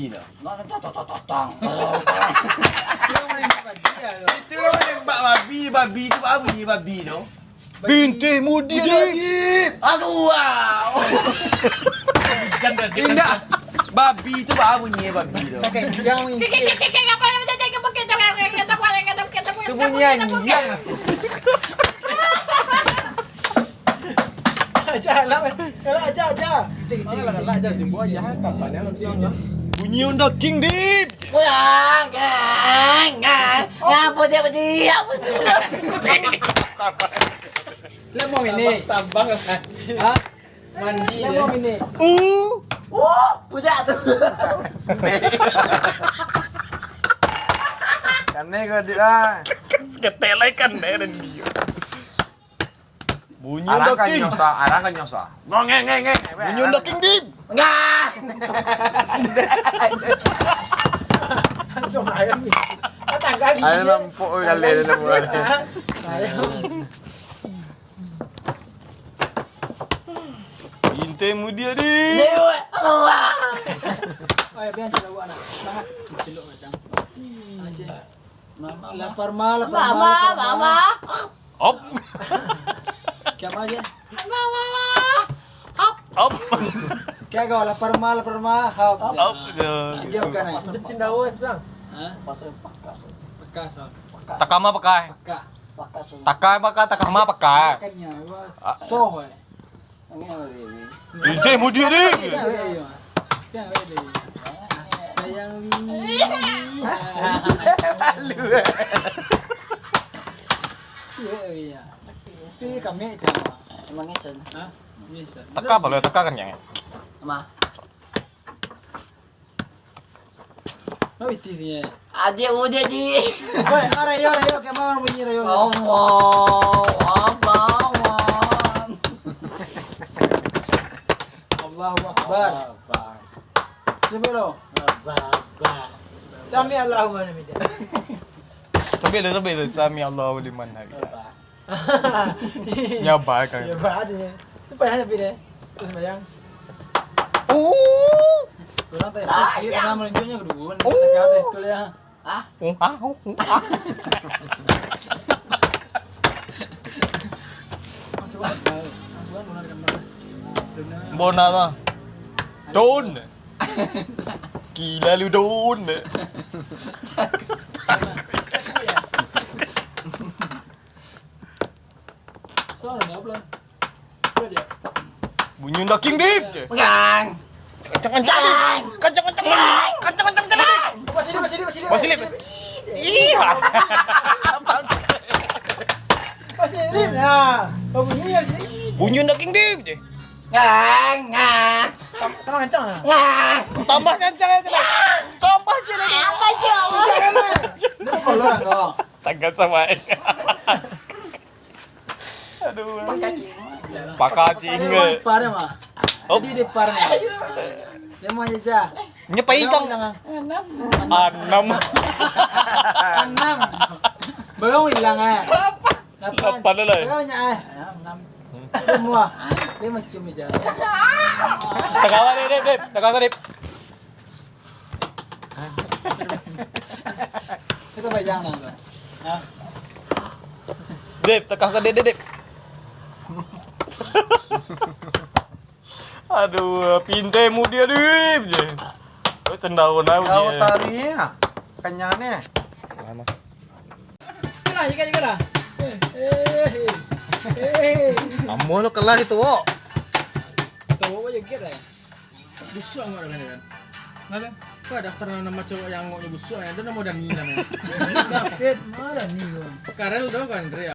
babi dah. Totong. Itu lah nembak babi tu apa bunyi babi tu? Bintih mudi lagi. Aduh. Jangan tidak. Babi tu apa bunyi babi tu? Itu bunyi anjing. Bunyi unda king dip. Ngapa dia berdiam? Lemong ini. Tambang kan. Hah? Mandi. Lemong ini. Puja tu. Karena kau dia. Seketelai kan dan dia. Bunyi Arang unda kan king. nyosa. Ngeng. Bunyi unda king dip. Ngah. Ada lampuk kali ada buat. Bintih mudi dip. Dewa. Oh ya, biar celok anak. Banget. Celok macam. Aje. Lapar mal. Mama. Op. Kiam aja. Op. Kaya kau lapar mal. Hop. Op. Diam kan ai. Cindawan sang. Hah? Bekas. Takama pakai. Bekas. Takai pakai takama pakai. Makannya. Soh. Bintih mudi dip. Sayang Wi. Iya. Si kami sama. Emang esen. Hah? Bisa. Taka boleh taka kan ya. Ma. No itu dia. Adik udah di. Woi, arayo kayak mau bunyi rayo. Allahu Akbar. Coba lo. Sami Allahumma namida. Sambil sami Allahu liman hamid. Nyabar kan. Ya baad ya. Tu payah tapi deh. Terus bayang. Kurang teh. Kita nama meluncurnya kedua. Kita teh tu ya. Masukkan benar gambar. Bona mah. Don. Gila lu don. Soalnya apa lah? Bunyi unda king dip. Pegang. Kencang-kencang dip. Kencang-kencang dip. Masih lip. Iya. Masih lip ya. Oh bunyi ya sini. Bunyi unda king dip je. Ngah. Tambah kencang lah. Ngah. Tambah kencang aja lah. Tambah je lagi. Apa je? Ini kolor kau. Tanggal sama. Aduh. Cacing. Pakacing. Parah mah. Oh. Jadi di parah. Dia mau aja. Nyepai kang. 6. 6. Belum hilang eh. 8 lah. Belum nya eh. 6. Semua. Dia macam aja. Takawan dip. Takawan dip. Kita bayang nang. Hah? Dip, takawan dip. Aduh, pintai mudi dip je. Oh, cendawan lah Kau dia. tarinya. Kenyangnya. Kira juga. Amun lo kelar itu, wo. Tahu aja kira. Busuk enggak kan? Nada. Kau daftar nama cowok yang mau busuk ya, itu nama Dani namanya. Dapat mana ni? Karel dong kan, Andrea.